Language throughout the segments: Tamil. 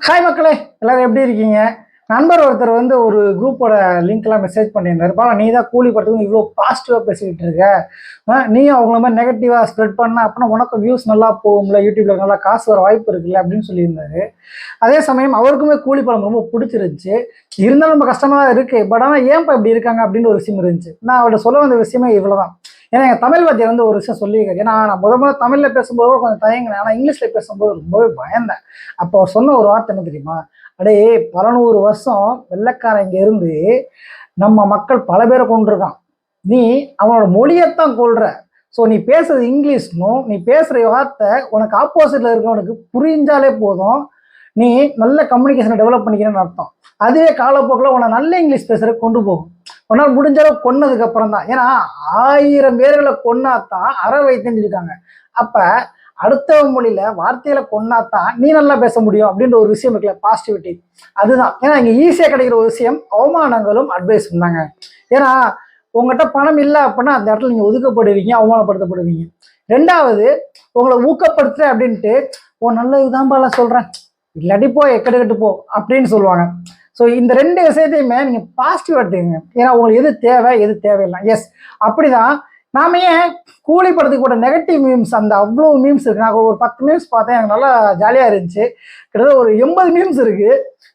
ஹாய் மக்களே, எல்லாரும் எப்படி இருக்கீங்க? நண்பர் ஒருத்தர் ஒரு குரூப்போட லிங்க்லாம் மெசேஜ் பண்ணியிருந்தாரு. பா நீ தான் கூலி படுத்துக்கு இவ்வளோ பாசிட்டிவாக பேசிக்கிட்டு இருக்க, நீயும் அவங்கள மாதிரி நெகட்டிவாக ஸ்ப்ரெட் பண்ண அப்படின்னா உனக்கு வியூஸ் நல்லா போகும்ல, யூடியூப்ல நல்லா காசு வர வாய்ப்பு இருக்குல்ல அப்படின்னு சொல்லியிருந்தாரு. அதே சமயம் அவருக்குமே கூலி படம் ரொம்ப பிடிச்சிருந்துச்சு. இருந்தாலும் ரொம்ப கஷ்டமாக தான் இருக்குது. பட் ஆனால் ஏன்ப்பா இப்படி இருக்காங்க அப்படின்னு ஒரு விஷயம் இருந்துச்சு. நான் அவர்கிட்ட சொல்ல வந்த விஷயமே இவ்வளோதான். ஏன்னா எங்கள் தமிழ் வாத்தியார் ஒரு விஷயம் சொல்லியிருக்காரு. ஏன்னா நான் முதல்ல தமிழில் பேசும்போது கூட கொஞ்சம் தயங்கினேன். ஆனால் இங்கிலீஷில் பேசும்போது ரொம்பவே பயந்தேன். அப்போ அவர் சொன்ன ஒரு வார்த்தை என்ன தெரியுமா? அடே 100 வருஷம் வெள்ளைக்காரன் இங்கே இருந்து நம்ம மக்கள் பல பேரை கொண்டிருக்கான். நீ அவனோட மொழியைத்தான் கொள்ற. ஸோ நீ பேசுறது இங்கிலீஷ்னும் நீ பேசுகிற வார்த்தை உனக்கு ஆப்போசிட்டில் இருக்கிறவனுக்கு புரிஞ்சாலே போதும், நீ நல்ல கம்யூனிகேஷனை டெவலப் பண்ணிக்கிறேன்னு அர்த்தம். அதுவே காலப்போக்கில் உன்னை நல்ல இங்கிலீஷ் பேசுகிறதுக்கு கொண்டு போகும். உன்னால் முடிஞ்ச அளவு கொன்னதுக்கு அப்புறம் தான். ஏன்னா 1000 பேர்களை கொன்னாதான் அற வைத்துன்னு இருக்காங்க. அப்போ அடுத்த மொழியில வார்த்தையில கொன்னாதான் நீ நல்லா பேச முடியும் அப்படின்ற ஒரு விஷயம் இருக்குல்ல, பாசிட்டிவிட்டி. அதுதான். ஏன்னா இங்கே ஈஸியாக கிடைக்கிற ஒரு விஷயம் அவமானங்களும் அட்வைஸும் தாங்க. ஏன்னா உங்கள்கிட்ட பணம் இல்லை அப்படின்னா அந்த இடத்துல நீங்கள் ஒதுக்கப்படுவீங்க, அவமானப்படுத்தப்படுவீங்க. ரெண்டாவது, உங்களை ஊக்கப்படுத்துறேன் அப்படின்ட்டு நல்ல இதுதான்பால சொல்கிறேன், இல்லாட்டி போ எக்கெடுக்கட்டு போ அப்படின்னு சொல்லுவாங்க. ஸோ இந்த 2 விஷயத்தையுமே நீங்கள் பாசிட்டிவ் எடுத்துக்கங்க. ஏன்னா உங்களுக்கு எது தேவை எது தேவையில்லை. எஸ், அப்படிதான். நாம ஏன் கூலி படத்துக்கு கூட நெகட்டிவ் மீம்ஸ் அந்த அவ்வளோ மீம்ஸ் இருக்கு. நான் ஒரு 10 மீம்ஸ் பார்த்தேன், எனக்கு நல்லா ஜாலியாக இருந்துச்சு. கிட்டத்தட்ட ஒரு 80 மீம்ஸ் இருக்கு.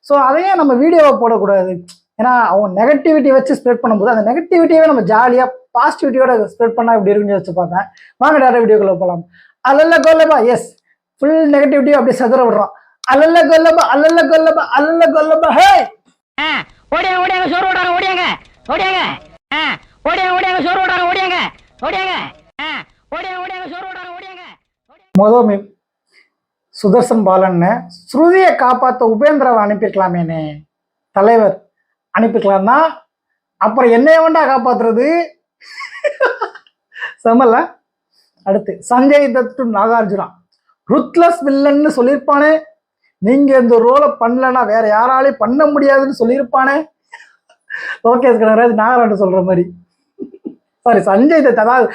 ஸோ அதையே நம்ம வீடியோவை போடக்கூடாது. ஏன்னா அவங்க நெகட்டிவிட்டி வச்சு ஸ்ப்ரெட் பண்ணும்போது அந்த நெகட்டிவிட்டியே நம்ம ஜாலியாக பாசிட்டிவிட்டியோட ஸ்ப்ரெட் பண்ணால் இப்படி இருக்குன்னு வச்சு பார்த்தேன். வாங்க டேரக்ட் வீடியோக்குள்ள போகலாம். அல்லல்ல கொல்லபா, எஸ், ஃபுல் நெகட்டிவிட்டியும் அப்படியே சதுர விடுறோம். அல்லல்ல கொல்லபா, அல்லல்ல கொல்லபா, அல்லல்ல கொல்லபா. ஹே ஓடியாங்க ஓடியாங்க சோறு ஓடாங்க, ஓடியாங்க ஓடியாங்க ஓடியாங்க ஓடியாங்க சோறு ஓடாங்க, ஓடியாங்க ஓடியாங்க ஓடியாங்க ஓடியாங்க சோறு ஓடாங்க, ஓடியாங்க. மொதல் மீம் சுதர்சன் பாலன்னு ஸ்ருதியை காப்பாற்ற உபேந்திராவை அனுப்பியிருக்கலாமேனே. தலைவர் அனுப்பிக்கலாம்னா அப்புறம் என்னைய வேண்டா காப்பாத்துறது. செமல்ல. அடுத்து சஞ்சய் தத்து நாகார்ஜுனா ருத்லஸ் வில்லன்னு சொல்லியிருப்பானே, நீங்க இந்த ரோலை பண்ணலன்னா வேற யாராலையும் பண்ண முடியாதுன்னு சொல்லியிருப்பானே. லோகேஷ் கனகராஜ் நாகராஜ் சொல்ற மாதிரி. சாரி, சஞ்சய் தத், அதாவது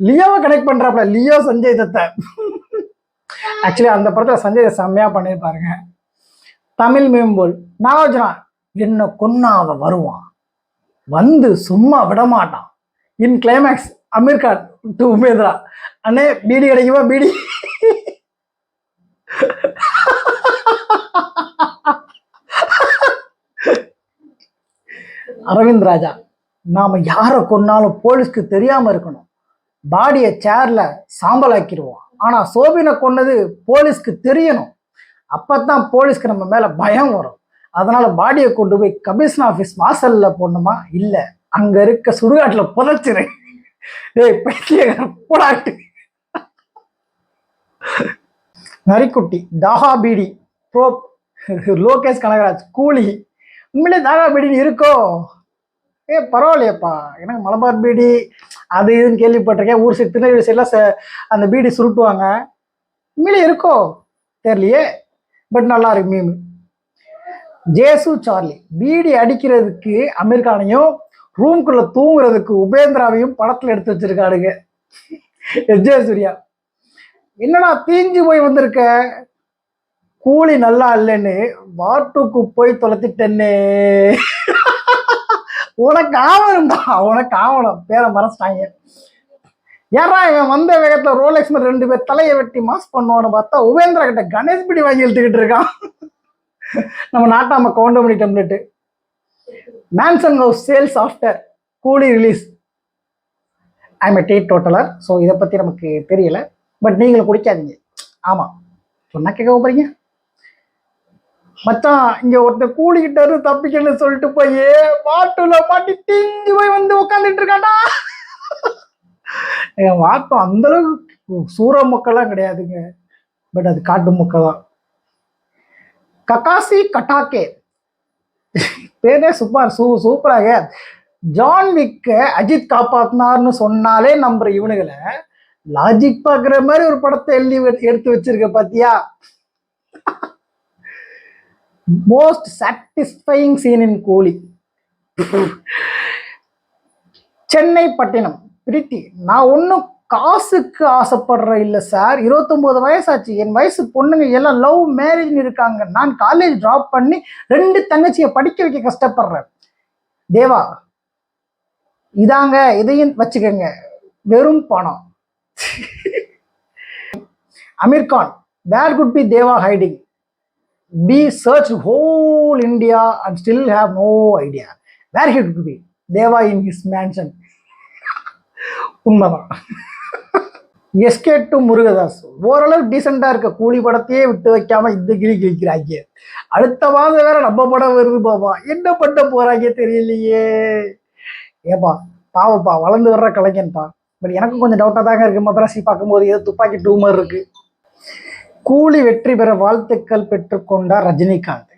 லியோவை கனெக்ட் பண்றாப்ல, லியோ சஞ்சய் தத்தை. ஆக்சுவலி அந்த படத்துல சஞ்சய் தத் செம்மையா பண்ணியிருப்பாருங்க. தமிழ் மேம்போல் நாகார்ஜுனா என்ன கொன்னா அவ வருவான், வந்து சும்மா விடமாட்டான். In climax Aamir Khan to Upendra, அண்ணே பீடி கிடைக்குமா பீடி. அரவிந்த் ராஜா, நாம யாரை கொன்னாலும் போலீஸ்க்கு தெரியாம இருக்கணும், பாடியை சேர்ல சாம்பல் ஆக்கிடுவோம். ஆனா சோபினை கொன்னது போலீஸ்க்கு தெரியணும், அப்பதான் போலீஸ்க்கு நம்ம மேல பயம் வரும். அதனால பாடியை கொண்டு போய் கமிஷன் ஆஃபீஸ் வாசல்ல போடணுமா, இல்ல அங்க இருக்க சுடுகாட்டுல புதைச்சிரு. ஏய் பைத்தியக்காரட்டு. நரிக்குட்டி தாகா பீடி ப்ரோ லோகேஷ் கனகராஜ் கூலி, உண்மையிலே தாகா பீடின்னு இருக்கோ? பரவாயில்லையப்பா, எனக்கு மலபார் பீடி அது இதுன்னு கேள்விப்பட்டிருக்கேன். ஊர் சைடு திருநெல்வேலி சைட்லாம் அந்த பீடி சுருட்டுவாங்க. உண்மையிலே இருக்கோ தெரியலையே, பட் நல்லா இருக்கு மீம். ஜேசு சார்லி பீடி அடிக்கிறதுக்கு அமீர் கானையும் ரூம்குள்ள தூங்குறதுக்கு உபேந்திராவையும் படத்துல எடுத்து வச்சிருக்காருங்க. எஸ்ஜே சூர்யா, என்னடா தீஞ்சு போய் வந்திருக்க, கூலி நல்லா இல்லைன்னு வாட்டுக்கு போய் தொலைத்திட்டேன்னே. உனக்கு ஆவணும்டா, உனக்கு ஆவணும், பேரை மறைச்சிட்டாங்க. ஏறா இவன் வந்த வேகத்துல ரோலெக்ஸ் 2 பேர் தலையை வெட்டி மாஸ் பண்ணுவான்னு பார்த்தா உபேந்திரா கிட்ட கணேஷ் பீடி வாங்கி இழுத்துக்கிட்டு இருக்கான். நம்ம நாட்டாம Goundamani template. Mansion house sales after Coolie release. I am teetotaller. So இதை பற்றி நமக்கு தெரியல, பட் நீங்களும் குடிக்காதீங்க. ஆமாம், சொன்னா கேட்க போறீங்க. மச்சான் இங்கே ஒருத்தர் கூலிக்கிட்டாரு தப்பிக்கணும்னு சொல்லிட்டு போய் வாட்டுல மாட்டி திஞ்சு போய் வந்து உட்காந்துட்டு இருக்காண்டா. என் வாட்டம் அந்த அளவுக்கு சூற மக்கள்லாம் கிடையாதுங்க, பட் அது காட்டு மக்கள் தான். ககாசி கட்டாக்கே பேரே சூப்பர் சூப்பராக. ஜான் விக்க அஜித் காப்பாத்தினார்னு சொன்னாலே நம்புற இவனுகளை லாஜிக் பார்க்குற மாதிரி ஒரு படத்தை எழுதி எடுத்து வச்சிருக்க பாத்தியா. மோஸ்ட் சாட்டிஸ்ஃபையிங் சீன் இன் கூலி. சென்னை பட்டினம் பிரீத்தி, நான் ஒன்றும் காசுக்கு ஆசைப்படுற இல்லை சார். 29 வயசாச்சு. என் வயசு பொண்ணுங்க எல்லாம் லவ் மேரேஜ்னு இருக்காங்க. நான் காலேஜ் ட்ராப் பண்ணி 2 தங்கச்சியை படிக்க வைக்க கஷ்டப்படுறேன். தேவா, இதாங்க, இதையும் வச்சுக்கோங்க, வெறும் பணம். Aamir Khan, where could be Deva hiding? Be search whole India and still have no idea where he could be. Deva in his mansion. உண்மைதான். எஸ்கே டு முருகதாஸ், ஓரளவு டீசெண்டா இருக்க கூலி படத்தையே விட்டு வைக்காம இந்த கிளி கிழிக்கிறாங்க. அடுத்த மாதம் வேற நம்ம படம் வருது பாபா, என்ன பண்ண போறாங்க தெரியலையே. ஏப்பா பாவப்பா, வளர்ந்து வர்ற கலைஞன்பா. பட் எனக்கும் கொஞ்சம் டவுட்டா தாங்க இருக்கு. மദ്രാசி பார்க்கும்போது ஏதோ துப்பாக்கி டூமர் இருக்கு. கூலி வெற்றி பெற வாழ்த்துக்கள் பெற்றுக்கொண்டார் ரஜினிகாந்த்.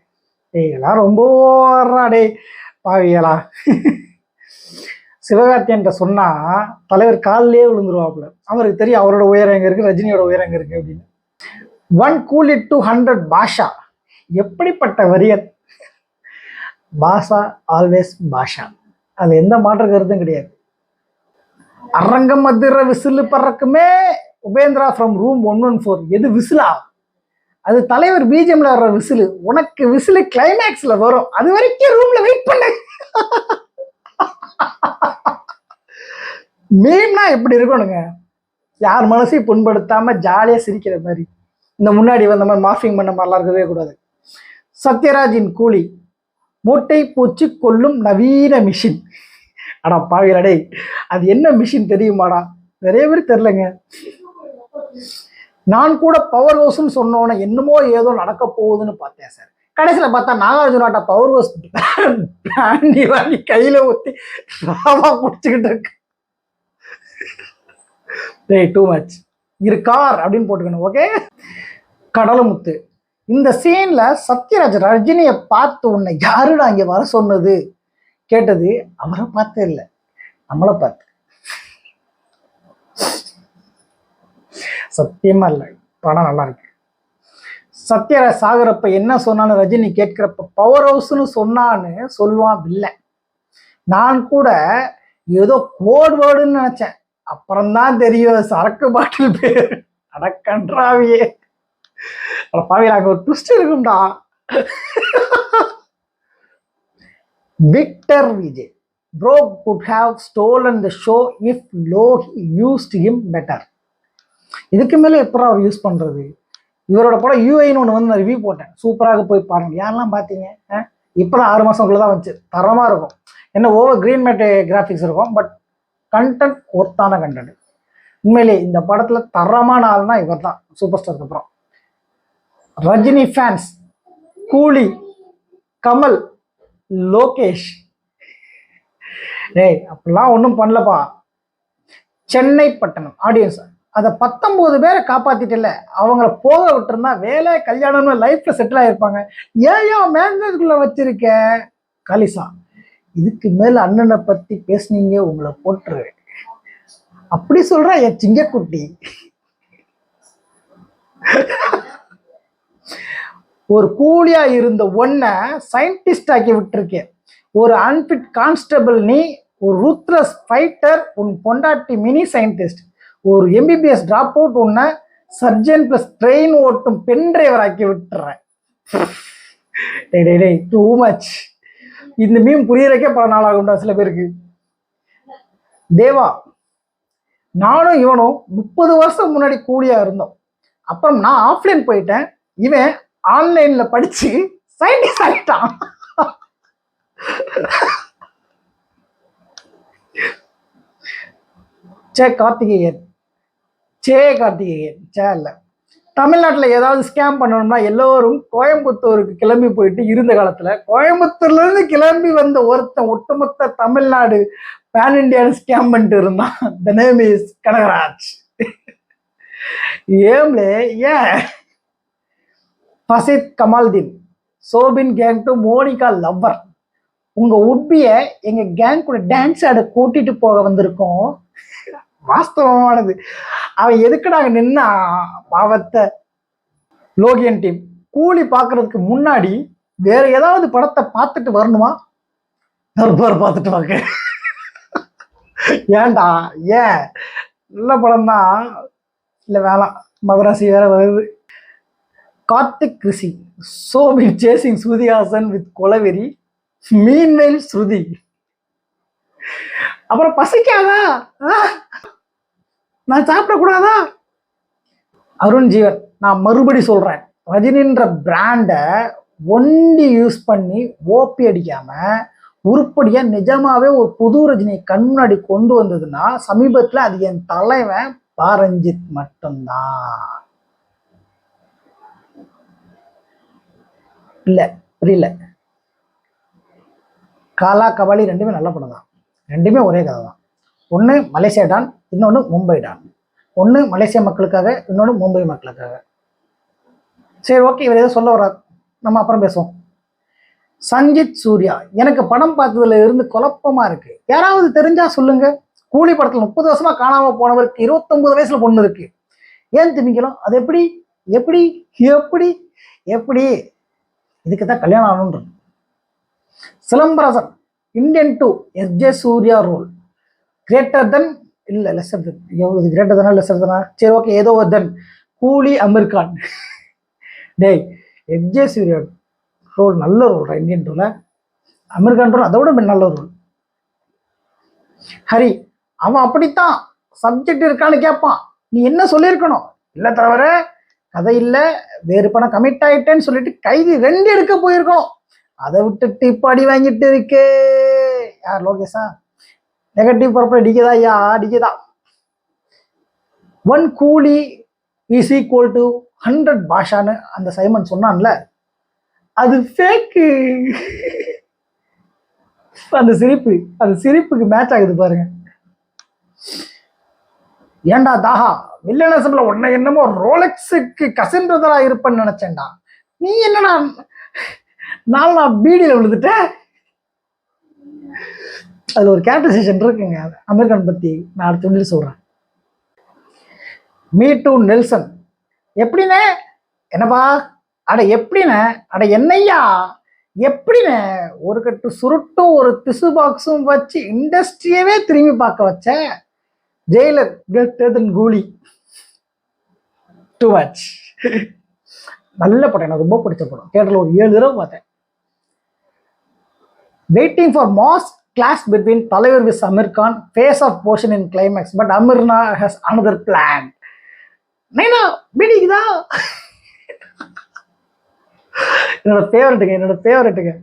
எல்லாம் ரொம்ப டே பாவியலா. சிவகார்த்தியன்ட்ட சொன்னா தலைவர் காலிலே விழுந்துருவாப்புல. அவருக்கு தெரியும் அவரோட உயரம் எங்க இருக்கு, ரஜினியோட உயரம் எங்க இருக்கு அப்படின்னு. 1 கூலி to 100 பாஷா. எப்படிப்பட்ட வரியன். பாஷா ஆல்வேஸ் பாஷா, அது எந்த மாற்று கருத்தும் கிடையாது. அரங்கம் மதுர விசிலு பறக்குமே உபேந்திரா ஃப்ரம் ரூம் 114. எது விசிலா? அது தலைவர் பிஜிஎம்ல வர்ற விசிலு. உனக்கு விசிலு கிளைமேக்ஸ்ல வரும், அது வரைக்கும் ரூம்ல வெயிட் பண்ண. மீம்னா எப்படி இருக்கணுங்க? யார் மனசையும் புண்படுத்தாம ஜாலியா சிரிக்கிற மாதிரி. இந்த முன்னாடி வந்த மாதிரி மாஃபிங் பண்ண மாதிரிலாம் இருக்கவே கூடாது. சத்யராஜின் கூலி, மூட்டை பூச்சி கொல்லும் நவீன மிஷின். அடா பாவிலடே, அது என்ன மிஷின் தெரியுமாடா? நிறைய பேர் தெரிலங்க. நான் கூட பவர் ஹவுஸ்ன்னு சொன்னோன்னே என்னமோ ஏதோ நடக்க போகுதுன்னு பார்த்தேன் சார். கடைசியில் பார்த்தா நாகார்ஜுனாட்ட பவர் ஹவுஸ் பிராண்டி வாங்கி கையில ஊற்றி ராவா குடிச்சுக்கிட்டு இருக்கு. டேய் டூ மச் இருக்கார் அப்படின்னு போட்டுக்கணும். ஓகே. கடலமுத்து, இந்த சீன்ல சத்யராஜ் ரஜினியை பார்த்து உன்னை யாருடா இங்க வர சொன்னது கேட்டது அவரை பார்த்து இல்லை, நம்மளை பார்த்து. சத்தியமா இல்லை, படம் நல்லா இருக்கு. சத்யராஜ் சாகுறப்ப என்ன சொன்னான்னு ரஜினி கேட்கிறப்ப பவர் ஹவுஸ்ன்னு சொன்னான்னு சொல்லுவான் இல்லை. நான் கூட ஏதோ கோட் வேர்டுன்னு நினைச்சேன், அப்புறம்தான் தெரியும் சரக்கு பாட்டில் பேர். அடக்கன்றாவியே பாவியில் அங்க ஒரு ட்விஸ்ட் இருக்கும்டா. Victor Vijay, bro could have stolen the show if Lohi used him better. இதுக்கு மேலே எப்பறம் அவர் யூஸ் பண்றது? இவரோட படம் யூஐன்னு ஒன்று வந்து நான் ரிவ்யூ போட்டேன், சூப்பராக போய் பாருங்க. யாரெல்லாம் பார்த்தீங்க? இப்போதான் 6 மாதம்குள்ளே தான் வந்துச்சு. தரமாக இருக்கும். என்ன ஓவர் கிரீன் மேட் கிராஃபிக்ஸ் இருக்கும், பட் கண்டென்ட் ஒர்த்தான கண்டென்ட். உண்மையிலே இந்த படத்தில் தரமான ஆள்னா இவர் தான், சூப்பர் ஸ்டாருக்கு அப்புறம். ரஜினி ஃபேன்ஸ், கூலி, கமல், லோகேஷ், டேய் அப்படிலாம் ஒன்றும் பண்ணலப்பா. சென்னை பட்டணம் ஆடியன்ஸ் அதை 19 பேரை காப்பாத்திட்டல, அவங்கள போக விட்டுருந்தா வேலை கல்யாணம்னு லைஃப்ல செட்டில் ஆகிருப்பாங்க. ஏன் மேக்னெட்டுக்குள்ள வச்சிருக்க கலிசா? இதுக்கு மேல அண்ணனை பத்தி பேசுனீங்க உங்களை போட்டுரு அப்படி சொல்ற என் சிங்கக்குட்டி. ஒரு கூலியா இருந்த ஒன்ன சயின்டிஸ்ட் ஆக்கி விட்டுருக்கேன். ஒரு அன்பிட் கான்ஸ்டபிள் நீ, ஒரு ரூத்லெஸ் ஃபைட்டர் உன் பொண்டாட்டி மினி சயின்டிஸ்ட், ஒரு எம்பிபிஎஸ் டிராப் அவுட் உன்னை சர்ஜன் பிளஸ் ட்ரெயின் ஓட்டும் பென் டிரைவர் ஆக்கி விட்டுறேன். Too much. இந்த மீம் புரியறக்கே பல நாள் ஆகும்டா சில பேருக்கு. தேவா, நானும் இவனும் 30 வருஷம் முன்னாடி கூலியா இருந்தோம். அப்புறம் நான் ஆஃப்லைன் போயிட்டேன், இவன் ஆன்லைன்ல படிச்சு சயின்டிஸ்ட் ஆகிட்டான். கார்த்திகேயன் இல்ல, தமிழ்நாட்டில் ஏதாவது ஸ்கேம் பண்ணணும்னா எல்லோரும் கோயம்புத்தூருக்கு கிளம்பி போயிட்டு இருந்த காலத்துல கோயம்புத்தூர்ல இருந்து கிளம்பி வந்த ஒருத்தன் ஒட்டுமொத்த தமிழ்நாடு பேன் இண்டியான்னு ஸ்கேம் பண்ணிட்டு இருந்தான். The name is Kanagaraj. ஏன் Fasith Kamaldeen, Soubin gang to Monica lover. உங்க உட்பிய எங்க கேங் கூட டான்ஸ் ஆட கூட்டிட்டு போக வந்திருக்கோம். வாஸ்தவமானது. அவன் எதுக்கு நாங்க நின்னா பாவத்தை. லோகியன் டீம், கூலி பாக்குறதுக்கு முன்னாடி வேற ஏதாவது படத்தை பார்த்துட்டு வரணுமா? தர்பார் பார்த்துட்டு வாங்க. ஏன்டா? ஏன் நல்ல படம் தான். இல்லை வேணாம், மகராசி வேற வருது. Karthik Rishi Soubin chasing Shruti Haasan with Kolaveri மீன்வேல் ஸ்ருதி. அப்புறம் பசிக்காதா? நான் சாப்பிடக்கூடாதா? அருண் ஜீவன், நான் மறுபடி சொல்றேன், ரஜினின்ற பிராண்டை ஒண்டி யூஸ் பண்ணி ஓபி அடிக்காம உருப்படியா நிஜமாவே ஒரு புது ரஜினியை கண் முன்னாடி கொண்டு வந்ததுன்னா சமீபத்துல அது என் தலைவன் பாரஞ்சித் மட்டும்தான். இல்ல புரியல. காலா கபாலி ரெண்டுமே நல்ல படம் தான், ரெண்டுமே ஒரே கதை தான். ஒன்று மலேசியா டான், இன்னொன்று மும்பை டான். ஒன்று மலேசியா மக்களுக்காக, இன்னொன்று மும்பை மக்களுக்காக. சரி ஓகே, இவர் ஏதோ சொல்ல வர்றார், நம்ம அப்புறம் பேசுவோம். சஞ்சித் சூர்யா, எனக்கு படம் பார்த்ததுல இருந்து குழப்பமா இருக்கு, யாராவது தெரிஞ்சா சொல்லுங்க. கூலி படத்துல 30 வருஷமா காணாம போனவருக்கு 29 வயசுல பொண்ணு இருக்கு, ஏன் திமிக்கலாம்? அது எப்படி எப்படி எப்படி எப்படி? இதுக்கு தான் கல்யாணம் ஆகணுன்ற. Silambarasan, Indian 2 SJ Suryah role greater than, இல்லை லெஸர் தென். இது கிரேட்டர் தானா லெஸர் தானா? சரி ஓகே, ஏதோ ஒரு தென். கூலி அமீர் கான். டேய், எஸ்ஜே சூர்யா ரோல் நல்ல ரோல், இந்தியன் 2ல. அமீர் கான் ரோல் அதை விட நல்ல ரோல். ஹரி, அவன் அப்படித்தான் சப்ஜெக்ட் இருக்கான்னு கேட்பான், நீ என்ன சொல்லியிருக்கணும்? இல்லை தவிர கதை இல்லை, வேறு படம் கமிட் ஆயிட்டேன்னு சொல்லிட்டு கைதி 2 எடுக்க போயிருக்கணும். அதை விட்டுட்டு இப்போ அடி வாங்கிட்டு இருக்கே. யார் லோகேஷா? நெகட்டிவ் பரப்புல டிக்கதா? ஐயா டிக்கதா. 1 கூலி இஸ் ஈக்குவல் டு 100 பாஷான்னு அந்த சைமன் சொன்னான்ல, அது ஃபேக்கு. அந்த சிரிப்புக்கு மேட்ச் ஆகுது பாருங்க. ஏண்டா தாஹா, வில்லனசம்ல உன்னை என்னமோ ரோலெக்ஸுக்கு கசின் பிரதரா இருப்பேன்னு நினைச்சேன்டா, நீ என்னடா நான் பீடியில விழுந்துட்டேன். அதுல ஒரு கேரக்டரைசேஷன் இருக்குங்க அமெரிக்கன் பத்தி, நான் அடுத்த சொல்லி சொல்றேன். மீ டூ நெல்சன், எப்படின்னு என்னப்பா? அட எப்படின்னு? அட என்னையா எப்படின்னு? ஒரு கட்டு சுருட்டும் ஒரு திசு பாக்ஸும் வச்சு இண்டஸ்ட்ரியவே திரும்பி பார்க்க வச்ச ஜெயிலர் கெட்டதன் கூலி. Too much. நல்ல படம், எனக்கு ரொம்ப பிடிச்ச படம். தியேட்டர்ல ஒரு 7 தடவை பார்த்தேன். Waiting for mass class between தலைவர் with Aamir Khan, face off portion in climax, but அமீர்னா ஹஸ் அனதர் பிளான். நைனா பீடிக்குதா? என்னோட ஃபேவரட்டுங்க.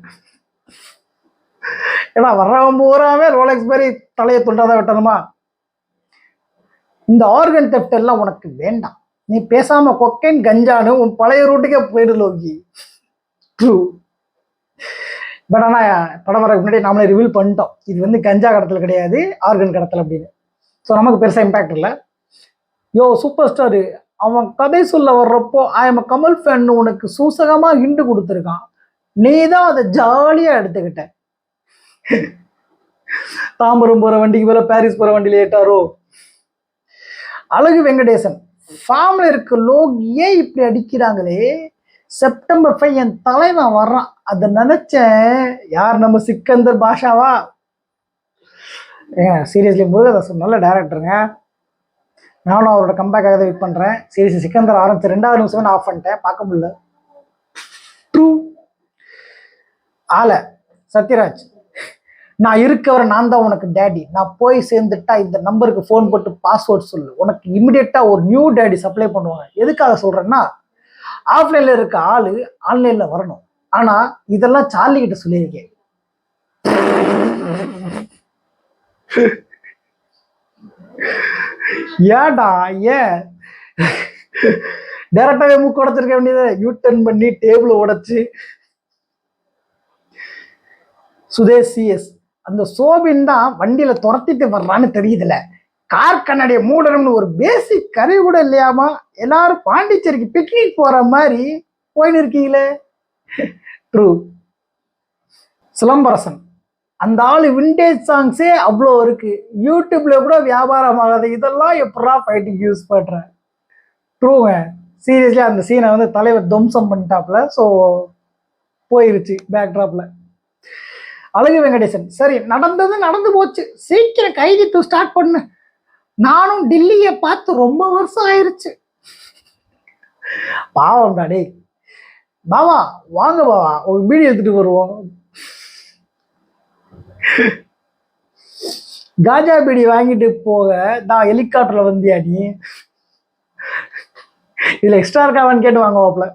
ஏன்னா வர்றவன் பூராவே ரோலெக்ஸ் மாதிரி தலையை துண்டாதான் வெட்டணுமா? இந்த ஆர்கன் தெஃப்ட் எல்லாம் உனக்கு வேண்டாம், நீ பேசாம கொக்கைன் கஞ்சானு உன் பழைய ரூட்டுக்கே போயிடு லோகி. ட்ரூ. பட் ஆனால் படம் வர முன்னாடி நாமளே ரிவீல் பண்ணிட்டோம், இது வந்து கஞ்சா கடத்தல் கிடையாது, ஆர்கன் கடத்தல் அப்படின்னு. ஸோ நமக்கு பெருசாக இம்பாக்ட் இல்லை. யோ சூப்பர் ஸ்டாரு, அவன் கதை சொல்ல வர்றப்போ ஐ எம் கமல் ஃபேன் உனக்கு சூசகமா ஹிண்டு கொடுத்துருக்கான், நீ தான் அதை ஜாலியா எடுத்துக்கிட்ட. தாம்பரம் போற வண்டிக்கு மேல பாரிஸ் போற வண்டியில ஏட்டாரோ. அழகு வெங்கடேசன், ஃபார்ம்ல இருக்க லோக் ஏன் இப்படி அடிக்கிறாங்களே, செப்டம்பர் 5 என் தலைவன் வர்றான், அதை நினைச்சேன். யார் நம்ம சிக்கந்தர் பாஷாவா? ஏங்க சீரியஸ்லி முருகதாஸ் நல்ல டைரக்டருங்க, நானும் அவரோட கம்பேக்காக வெயிட் பண்ணுறேன். சீரியஸ் சிக்கந்தர் ஆரம்பிச்சு 2வது நிமிஷமே நான் ஆஃப் பண்ணிட்டேன், பார்க்க முடியல. ட்ரூ. சத்யராஜ், நான் இருக்கவரை நான் தான் உனக்கு டேடி, நான் போய் சேர்ந்துட்டா இந்த நம்பருக்கு ஃபோன் போட்டு பாஸ்வேர்ட் சொல்லு, உனக்கு இமிடியேட்டா ஒரு நியூ டேடி சப்ளை பண்ணுவாங்க. எதுக்காக சொல்றேன்னா, ஆஃப்லைன்ல இருக்க ஆளு ஆன்லைன்ல வரணும். ஆனா இதெல்லாம் சார்லி கிட்ட சொல்லியிருக்கேன். ஏடா ஏன் டைரக்டாவே மூக்கு உடைச்சிருக்க வேண்டியது, யூ டர்ன் பண்ணி டேபிள் உடைச்சு. சுதேஷ் சிஎஸ், அந்த சோபின் தான் வண்டியில துரத்திட்டு வர்றான்னு தெரியுதுல, கார் கண்ணாடியை மூடணும்னு ஒரு பேசிக் கருவி கூட இல்லையாமா, எல்லாரும் பாண்டிச்சேரிக்கு பிக்னிக் போற மாதிரி போயின்னு இருக்கீங்களே. ட்ரூ. சிலம்பரசன், அந்த ஆளு விண்டேஜ் சாங்ஸே அவ்வளோ இருக்கு, யூடியூப்ல கூட வியாபாரம் ஆகாது, இதெல்லாம் எப்படா ஃபைட்டிங் யூஸ் பண்ற? ட்ரூங்க. சீரியஸ்லி அந்த சீனை வந்து தலைவர் துவம்சம் பண்ணிட்டாப்ல, ஸோ போயிருச்சு பேக்ட்ராப்ல. அழகு வெங்கடேசன், சரி நடந்தது நடந்து போச்சு, சீக்கிரம் கைதி 2 ஸ்டார்ட் பண்ணு. நானும் டில்லியை பார்த்து ரொம்ப வருஷம் ஆயிருச்சு. பாவம்டா டேய். பாவா வாங்க பாவா, ஒரு பீடி எடுத்துட்டு வருவோம். காஜா பீடி வாங்கிட்டு போக நான் ஹெலிகாப்டர்ல வந்தியா நீ? இதுல எக்ஸ்ட்ரா இருக்காவான்னு கேட்டு வாங்குவாப்ல.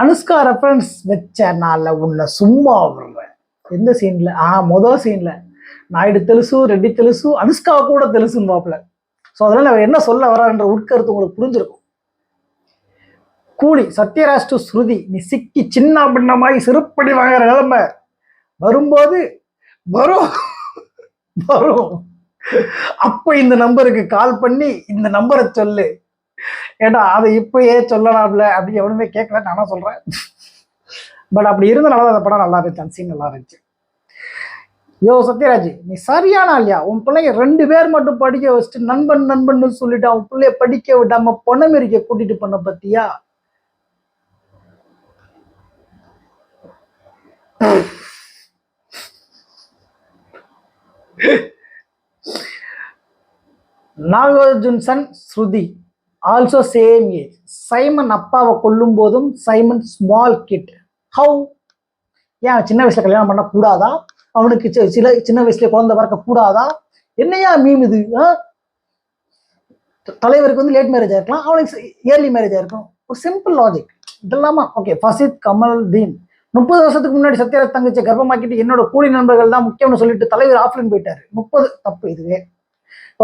அனுஷ்கா ரெஃபரன்ஸ் வச்சனால உன்னை சும்மா விடுறேன். எந்த சீன்ல? மொதல் சீன்ல நாயுடு தெலுசு, ரெட்டி தெலுசு, அனுஷ்கா கூட தெலுசுன்னு பாப்புல. ஸோ அதனால அவர் என்ன சொல்ல வர்றாருன்ற உட்கருத்து உங்களுக்கு புரிஞ்சிருக்கும். கூலி சத்யராஜ் டு ஸ்ருதி, நீ சிக்கி சின்ன பின்னமாய் சிறுப்படி வாங்குற நிலைமை வரும்போது வரும் வரும். அப்ப இந்த நம்பருக்கு கால் பண்ணி இந்த நம்பரை சொல்லு. ஏடா அதை இப்பயே சொல்லலாம்ல அப்படின்னு எவனுமே கேட்கல, நானா சொல்றேன். பட் அப்படி இருந்தனால அந்த படம் நல்லா இருந்துச்சு, அந்த சீன் நல்லா இருந்துச்சு. யோ சத்யராஜ், நீ சரியான இல்லையா? உன் பிள்ளைங்க 2 பேர் மட்டும் படிக்க வச்சுட்டு நண்பன் நண்பன் சொல்லிட்டு அவன் பிள்ளைய படிக்க விடாம பொண்ணமெரிக்க கூட்டிட்டு பண்ண பத்தியா? நாகார்ஜுன் சன் ஸ்ருதி ஆல்சோ சேம் ஏஜ். சைமன் அப்பாவை கொல்லும் போதும் சைமன் ஸ்மால் கிட். ஹவு? ஏன் சின்ன வயசுல கல்யாணம் பண்ண கூடாதா? அவனுக்கு சின்ன வயசுல குழந்தை பிறக்க கூடாதா? என்னையா மீம் இது? தலைவருக்கு வந்து லேட் மேரேஜ் ஆயிருக்கலாம், அவனுக்கு இயர்லி மேரேஜ் ஆயிருக்கும். ஒரு சிம்பிள் லாஜிக் இதெல்லாமா? ஓகே. ஃபசித் கமல் தீன் 30 வருஷத்துக்கு முன்னாடி சத்யராஜ் தங்கச்சி கர்ப்பமாக்கிட்டு என்னோட கூலி நண்பர்கள் தான் முக்கியம்னு சொல்லிட்டு தலைவர் ஆஃப்லைன் போயிட்டாரு. 30 தப்பு இதுவே.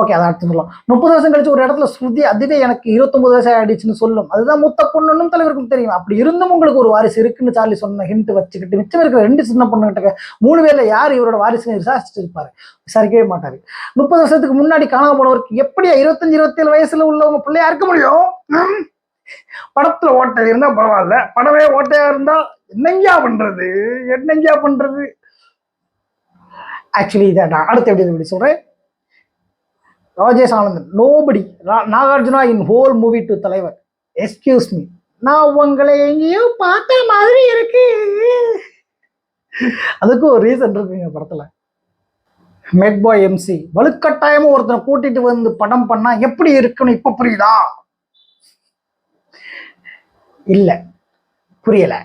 ஓகே, அதை அடுத்து சொல்லலாம். 30 வருஷம் கழிச்சு ஒரு இடத்துல ஸ்ருதி அதுவே எனக்கு 29 வயசு ஆயிடுச்சுன்னு சொல்லும். அதுதான் மூத்த பொண்ணுன்னு தலைவருக்கும் தெரியும். அப்படி இருந்தும் உங்களுக்கு ஒரு வாரிசு இருக்குன்னு சார்லி சொன்ன ஹிண்ட் வச்சுக்கிட்டு மிச்சம் இருக்கிற 2 சின்ன பொண்ணுகிட்ட 3 பேர்ல யார் இவரோட வாரிசுன்னு விசாரிச்சுட்டு இருப்பாரு? விசாரிக்கவே மாட்டாரு. 30 வருஷத்துக்கு முன்னாடி காணாம போனவருக்கு எப்படியா 25 27 வயசுல உள்ளவங்க பிள்ளையா இருக்க முடியும்? படத்துல ஓட்டை இருந்தா பரவாயில்ல, படமே ஓட்டையா இருந்தா என்னங்கயா பண்றது? ஆக்சுவலி இதை நான் அடுத்து எப்படி சொல்றேன். Rajesh Anandan, nobody Nagarjuna in whole movie to தலைவர். எஸ்கியூஸ் மீ, நான் உங்களை எங்கேயோ பார்த்த மாதிரி இருக்கு. அதுக்கு ஒரு ரீசன் இருக்குங்க படத்துல. மெட் பாய் எம்சி வலுக்கட்டாயமா ஒருத்தனை கூட்டிட்டு வந்து படம் பண்ணா எப்படி இருக்குன்னு இப்ப புரியுதா? இல்ல, புரியல.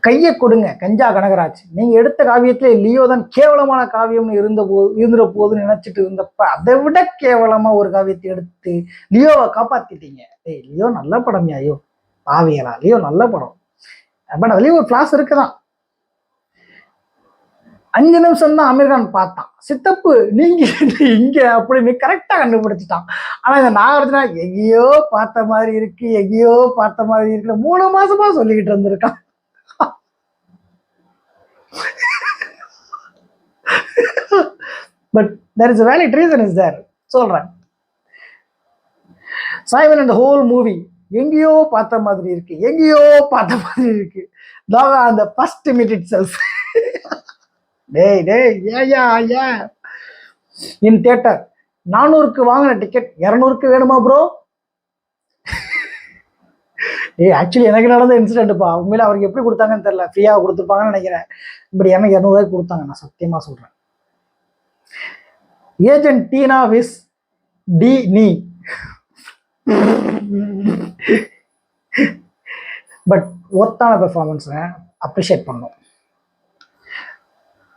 கையை கொடுங்க கஞ்சா கனகராஜ். நீங்க எடுத்த காவியத்திலே லியோ தான் கேவலமான காவியம்னு இருந்துற போதுன்னு நினைச்சிட்டு இருந்தப்ப அதை விட கேவலமா ஒரு காவியத்தை எடுத்து லியோவை காப்பாத்திட்டீங்க. லியோ நல்ல படம். ஐயோ பாவியலா, லியோ நல்ல படம். பட் அதுலயும் ஒரு கிளாஸ் இருக்குதான். 5 நிமிஷம் தான் அமீர்கான் பார்த்தான். சித்தப்பு நீங்க இங்க அப்படின்னு கரெக்டா கண்டுபிடிச்சிட்டான். ஆனா இந்த நாகார்ஜுனா எங்கேயோ பார்த்த மாதிரி இருக்கு 3 மாசமா சொல்லிக்கிட்டு இருந்திருக்கான். But there is a valid reason is there. சொல்றேன். Simon and the whole movie எங்கேயோ பார்த்த மாதிரி இருக்கு. அந்த first minute itself. டேய் இன் தியேட்டர் 400க்கு வாங்கின டிக்கெட் 200க்கு வேணுமா ப்ரோ? ஆக்சுவலி எனக்கு நடந்த இன்சிடென்ட்ப்பா. உண்மையில அவருக்கு எப்படி கொடுத்தாங்கன்னு தெரியல, ஃப்ரீயா கொடுத்துருப்பாங்கன்னு நினைக்கிறேன். இப்படி எனக்கு 200 ரூபாய்க்கு கொடுத்தாங்க, நான் சத்தியமா சொல்றேன். ஏஜென்ட் டீனா விஸ் டி நீ. பட் ஒர்த்தான பெர்ஃபார்மன்ஸ் அப்ரிஷியேட் பண்ணும்.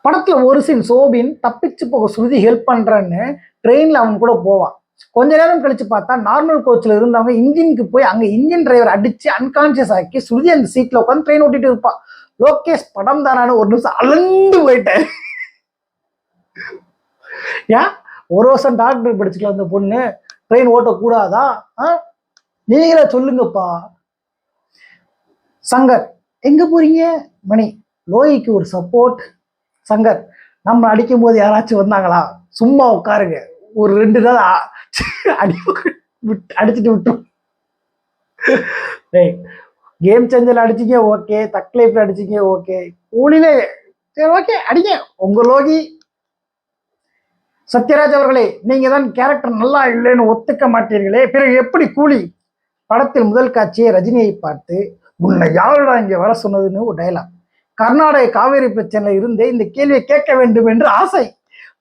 படத்துல ஒரு சீன் சோபின் தப்பிச்சு போக ஸ்ருதி ஹெல்ப் பண்றேன்னு ட்ரெயின்ல அவன் கூட போவான். கொஞ்ச நேரம் கழிச்சு பார்த்தா நார்மல் கோச்ல இருந்தவங்க இன்ஜினுக்கு போய் அங்க இன்ஜின் டிரைவர் அடிச்சு அன்கான்சியஸ் ஆக்கி ஸ்ருதி அந்த சீட்ல உட்காந்து ட்ரெயின் ஓட்டிட்டு இருப்பான். லோகேஷ் படம் தானு ஒரு நிமிஷம் அலந்து போயிட்டேன். ஏன் 1 வருஷம் டாக்டர் படிச்சுக்கலாம் அந்த பொண்ணு, ட்ரெயின் ஓட்டக்கூடாதா? நீங்களே சொல்லுங்கப்பா. சங்கர் எங்க போறீங்க? மணி லோயிக்கு ஒரு சப்போர்ட். சங்கர் நம்ம அடிக்கும் போது யாராச்சும் வந்தாங்களா? சும்மா உட்காருங்க, ஒரு 2 நாள் அடிச்சுட்டு விட்டோம். கேம் சேஞ்சர்ல அடிச்சிங்க ஓகே, தக்லைஃப்ல அடிச்சிங்க ஓகே, கூலிலே சரி ஓகே அடிங்க உங்க லோகி. சத்யராஜ் அவர்களே, நீங்க தான் கேரக்டர் நல்லா இல்லைன்னு ஒத்துக்க மாட்டீர்களே, பிறகு எப்படி கூலி? படத்தில் முதல் காட்சியை ரஜினியை பார்த்து உன்னை யாருடா இங்க வர சொன்னதுன்னு ஒரு டைலாக். கர்நாடக காவேரி பிரச்சனையில இருந்தே இந்த கேள்வியை கேட்க வேண்டும் என்று ஆசை.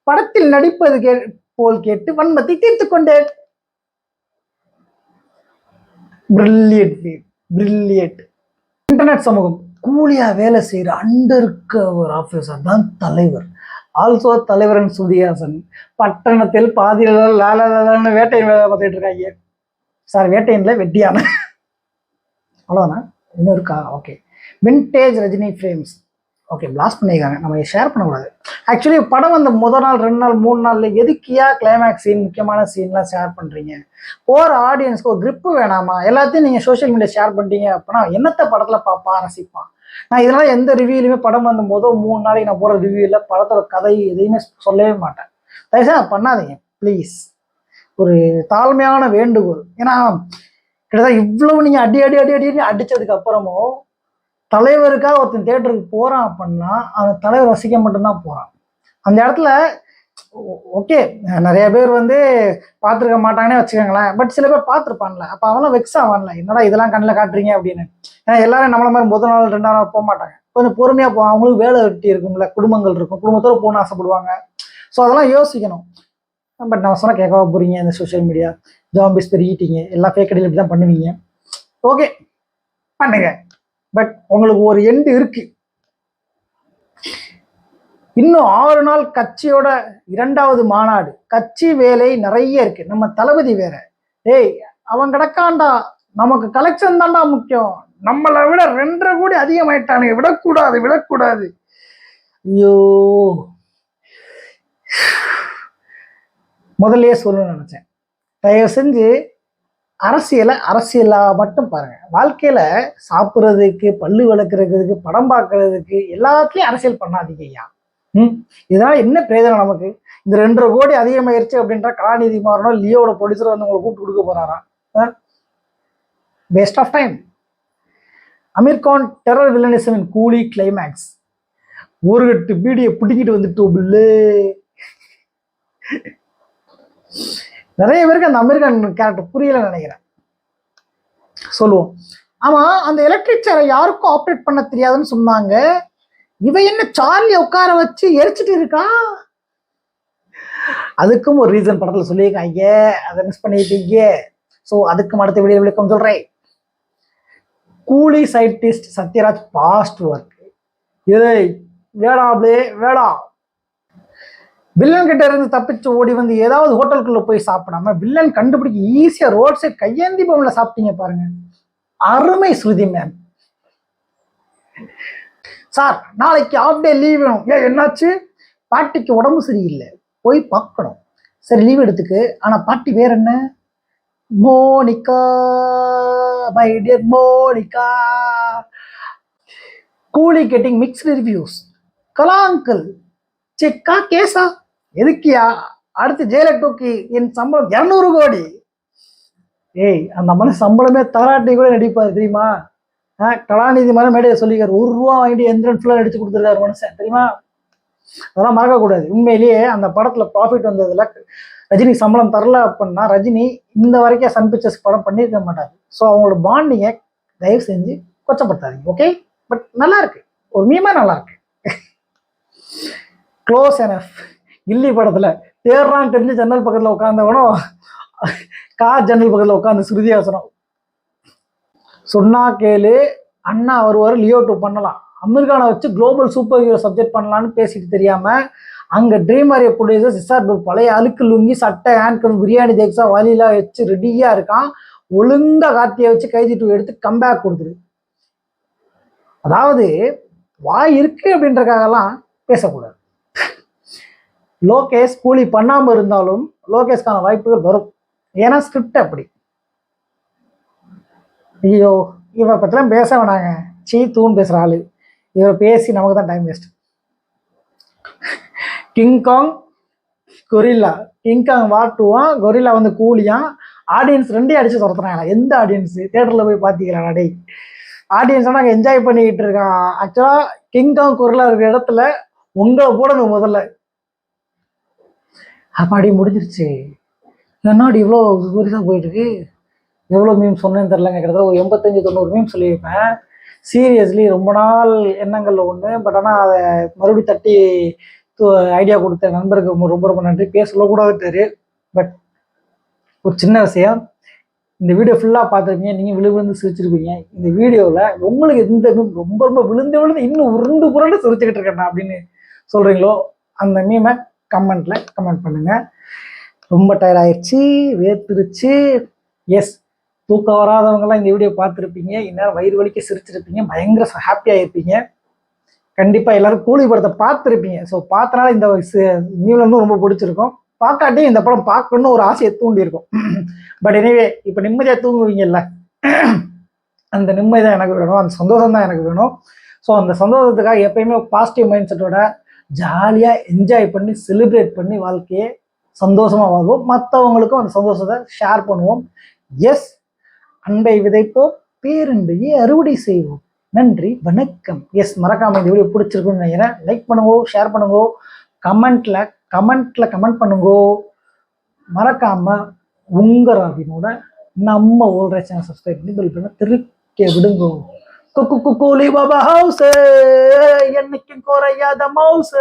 படத்தில் நடிப்பது போல் கேட்டு வன்மத்தை தீர்த்து கொண்டேன். பிரில்லியன்ட். இன்டர்நெட் சமூகம். கூலியா வேலை செய்யற அண்டர் கவர் ஆபீசர் தான் தலைவர். ஆல்சோ தலைவரன் சுதியாசன். பட்டணத்தில் பாதியில வேட்டையின் வேலை பார்த்துட்டு இருக்காங்க. சார் வேட்டையின்ல வெட்டியான. அவ்வளோதானா? இன்னும் இருக்கா? Okay. Vintage Rajini frames. Okay, blast பண்ணியிருக்காங்க, நம்ம ஷேர் பண்ணக்கூடாது. ஆக்சுவலி படம் வந்த முதல் நாள் 2 நாள் 3 நாள்ல எதுக்கியா கிளைமேக்ஸ் சீன் முக்கியமான சீன்லாம் ஷேர் பண்ணுறீங்க? போகிற ஆடியன்ஸ்க்கு ஒரு கிரிப்பு வேணாமா? எல்லாத்தையும் நீங்கள் சோஷியல் மீடியா ஷேர் பண்ணிட்டீங்க அப்படின்னா என்னத்தை படத்தில் பார்ப்பான் ரசிப்பான்? நான் இதனால் எந்த ரிவ்யூலையுமே படம் வந்த போதோ 3 நாளைக்கு நான் போகிற ரிவ்யூவில் படத்தோட கதை எதையுமே சொல்லவே மாட்டேன். தயவுசெய்து பண்ணாதீங்க ப்ளீஸ். ஒரு தாழ்மையான வேண்டுகோள். ஏன்னா கிட்டத்தட்ட இவ்வளவு நீங்கள் அடி அடி அடி அடி அடித்ததுக்கு அப்புறமும் தலைவருக்காக ஒருத்தன் தேட்டருக்கு போகிறான் அப்படின்னா அவன் தலைவர் ரசிக்க மட்டும்தான் போகிறான். அந்த இடத்துல ஓகே நிறைய பேர் வந்து பார்த்துருக்க மாட்டாங்கன்னே வச்சுக்கோங்களேன். பட் சில பேர் பார்த்துருப்பான்ல, அப்போ அவெல்லாம் வெக்ஸ் ஆவான்ல, என்னடா இதெல்லாம் கண்ணில் காட்டுறீங்க அப்படின்னு. ஏன்னா எல்லாரும் நம்மள மாதிரி முதல் நாள் 2 நாள் போக மாட்டாங்க, கொஞ்சம் பொறுமையாக போவாங்க. அவங்களுக்கு வேலை வெட்டி இருக்கும்ல, குடும்பங்கள் இருக்கும், குடும்பத்தோடு போகணும்னு ஆசைப்படுவாங்க. ஸோ அதெல்லாம் யோசிக்கணும். பட் நான் சொன்னால் கேட்கவா போகிறீங்க? இந்த சோஷியல் மீடியா ஜாம்பிஸ் பெருகிட்டீங்க, எல்லாம் ஃபேக் ஐடியில் இப்படி தான் பண்ணுவீங்க. ஓகே பண்ணுங்க, பட் உங்களுக்கு ஒரு எண்டு இருக்கு. இன்னும் 6 நாள் கட்சியோட 2வது மாநாடு. கட்சி வேலை நிறைய இருக்கு. நம்ம தளபதி வேற, டேய் அவன் கிடக்காண்டா, நமக்கு கலெக்ஷன் தான்டா முக்கியம், நம்மளை விட 2.5 கோடி அதிகமாயிட்டானுங்க, விடக்கூடாது. ஐயோ, முதல்லயே சொல்லணும்னு நினைச்சேன். தயவு செஞ்சு அரசியலா மட்டும் பாருங்க. வாழ்க்கையில சாப்பிட்றதுக்கு, பல்லு விளக்குறதுக்கு, படம் பார்க்கறதுக்கு எல்லாத்துலயும் அரசியல் பண்ணாதீங்க ஐயா. இதனால என்ன பிரயோஜனம் நமக்கு? இந்த 2.5 கோடி அதிகமாயிருச்சு அப்படின்ற கலாநிதி மாறனோ லியோட ப்ரொடியூசர் வந்து உங்களை கூப்பிட்டு கொடுக்க போறாராம். Waste of time. Aamir Khan terror வில்லனிசமின் கூலி கிளைமேக்ஸ். ஒரு கட்டு பீடியை பிடிக்கிட்டு வந்துட்டு நிறைய பேருக்கு அந்த அமெரிக்கன் கேரக்டர் புரியல நினைக்கிறேன். சொல்லுவோம். ஆமா, அந்த எலக்ட்ரிக் சேரை யாருக்கும் ஆப்ரேட் பண்ண தெரியாதுன்னு சொன்னாங்க. இவ என்ன சார்லி உட்கார வச்சு எரிச்சிட்டு இருக்கா? அதுக்கும் ஒரு ரீசன் படத்துல சொல்லியிருக்காங்க, அதை மிஸ் பண்ணிட்டீங்க. ஸோ அதுக்கும் அடுத்த வீடியோ விளக்கம் சொல்றேன். Coolie scientist Sathyaraj past work. வேடா வில்லன் கிட்ட இருந்து தப்பிச்சு ஓடி வந்து ஏதாவது ஹோட்டலுக்குள்ள போய் சாப்பிடாம வில்லன் கண்டுபிடிக்க ஈஸியா ரோட் சைட் கையேந்தி பவன்ல சாப்பிட்டீங்க பாருங்க. அருமை ஸ்ருதி மேம். சார் நாளைக்கு ஆஃப் டே லீவ் வேணும். என்னாச்சு? பாட்டிக்கு உடம்பு சரியில்லை, போய் பார்க்கணும். சரி லீவ் எடுத்துக்கு. ஆனா பாட்டி வேற என்ன? Monica, my dear Monica. Coolie getting mixed reviews. கலாங்கல் செக்கா கேஸா? எதுக்கியா? அடுத்து ஜெயலலிதாக்கு என் சம்பளம் 200 கோடி. அந்த மன சம்பளமே தராட்டி கூட நடிப்பாரு தெரியுமா? கலாநிதி மாதிரி மேடையை சொல்லிக்காரு, 1 ரூபா வாங்கிட்டு எந்திரன் ஃபுல்லாக அடிச்சு கொடுத்துருக்காரு மனுஷன் தெரியுமா? அதெல்லாம் மறக்கக்கூடாது. உண்மையிலேயே அந்த படத்துல ப்ராஃபிட் வந்ததுல ரஜினி சம்பளம் தரல அப்படின்னா ரஜினி இந்த வரைக்கும் சன் பிக்சர்ஸ் படம் பண்ணியிருக்க மாட்டாரு. ஸோ அவங்களோட பாண்டிங்கை தயவு செஞ்சு கொச்சப்படுத்தாதீங்க. ஓகே, பட் நல்லா இருக்கு, ஒரு மீமா நல்லா இருக்கு. Close enough. கில்லி படத்துல தேர்றான்னு தெரிஞ்சு ஜன்னல் பக்கத்துல உட்காந்தவனும் ஜன்னல் பக்கத்துல உட்காந்து ஸ்ருதிஹாசனம். சொன்னா கேளு அண்ணா வருவார், லியோ 2 பண்ணலாம், அமீர்கானை வச்சு குளோபல் சூப்பர் ஹீரோ சப்ஜெக்ட் பண்ணலான்னு பேசிட்டு தெரியாம அங்க ட்ரீம் ஆரிய ப்ரொடியூசர் சிசார் பழைய அழுக்கு லுங்கி சட்டை ஹேண்ட்கன் பிரியாணி தேக்ஸா வலிலாம் வச்சு ரெடியா இருக்கான். ஒழுங்கா கார்த்தியை வச்சு கைதி 2 எடுத்து கம்பேக் கொடுத்துரு. அதாவது வாய் இருக்கு அப்படின்றக்காகலாம் பேசக்கூடாது. லோகேஷ் கூலி பண்ணாம இருந்தாலும் லோகேஷ்கான வாய்ப்புகள் வரும். ஏன்னா ஸ்கிரிப்ட் அப்படி. ஐயோ இவரை பற்றிலாம் பேச வேணாங்க, தூண் பேசுகிற ஆளு இவரை பேசி நமக்கு தான் time waste. King Kong gorilla. King Kong war 2 gorilla வந்து கூலியான். ஆடியன்ஸ் 2 அடிச்சு துரத்துறாங்க. எந்த ஆடியன்ஸ்? தேட்டரில் போய் பார்த்தீங்களா? டே ஆடியன்ஸ் நாங்கள் என்ஜாய் பண்ணிக்கிட்டு இருக்கான். ஆக்சுவலாக கிங்காங் கொரில்லா இருக்கிற இடத்துல உங்களை போடணும் முதல்ல. அப்பாடி முடிஞ்சிருச்சு. என்னடி இவ்வளோ தான் போயிட்டு இருக்கு. எவ்வளோ மீம் சொன்னேன்னு தெரிலங்க, கிட்டத்தட்ட ஒரு 85-90 மீம் சொல்லியிருப்பேன். சீரியஸ்லி ரொம்ப நாள் எண்ணங்களில் ஒன்று. பட் ஆனால் அதை மறுபடியும் தட்டி ஐடியா கொடுத்த நண்பருக்கு ரொம்ப ரொம்ப நன்றி. பேர் சொல்லக்கூடாதுட்டாரு. பட் ஒரு சின்ன விஷயம், இந்த வீடியோ ஃபுல்லாக பார்த்துருப்பீங்க, நீங்கள் விழுந்து சிரிச்சிருப்பீங்க. இந்த வீடியோவில் உங்களுக்கு எந்த மீம் ரொம்ப ரொம்ப விழுந்து இன்னும் உருண்டு புரண்டு சிரிச்சுக்கிட்டு இருக்கேன் அப்படின்னு சொல்கிறீங்களோ அந்த மீமை கமெண்ட் பண்ணுங்கள். ரொம்ப டயர்ட் ஆயிடுச்சு, வேர்த்துருச்சு. எஸ், தூக்கம் வராதவங்கலாம் இந்த வீடியோ பார்த்துருப்பீங்க, இந்நேரம் வயிறு வலிக்க சிரிச்சிருப்பீங்க, பயங்கர ஹாப்பியாக இருப்பீங்க. கண்டிப்பாக எல்லாரும் கூலி படத்தை பார்த்துருப்பீங்க. ஸோ பார்த்தனால இந்த நியூல இருந்து ரொம்ப பிடிச்சிருக்கும். பார்க்காட்டி இந்த படம் பார்க்கணுன்னு ஒரு ஆசையை தூண்டி இருக்கும். பட் எனிவே இப்போ நிம்மதியாக தூங்குவீங்கல்ல, அந்த நிம்மதி தான் எனக்கு வேணும், அந்த சந்தோஷம் தான் எனக்கு வேணும். ஸோ அந்த சந்தோஷத்துக்காக எப்பயுமே பாசிட்டிவ் மைண்ட் செட்டோட ஜாலியாக என்ஜாய் பண்ணி செலிப்ரேட் பண்ணி வாழ்க்கையை சந்தோஷமாக வாழ்வோம். மற்றவங்களுக்கும் அந்த சந்தோஷத்தை ஷேர் பண்ணுவோம். எஸ், அன்பை விதைப்போம், பேரன்பையை அறுவடை செய்வோம். நன்றி, வணக்கம். எஸ், மறக்காம இந்த வீடியோ பிடிச்சிருக்குன்னு நினைக்கிறேன். லைக் பண்ணுங்க, ஷேர் பண்ணுங்க, கமெண்ட்ல கமெண்ட் பண்ணுங்க. மறக்காம உங்க ராபினோட நம்ம ஓல்ரே சேனல் சப்ஸ்கிரைப் பண்ணி பெல் பண்ண திருக்க விடுங்க. கூலி பாபா ஹவுஸ், என்னைக்கும் குறையாத மவுஸ்.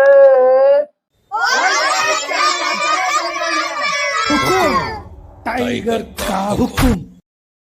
டைகர் கா ஹுக்கும்.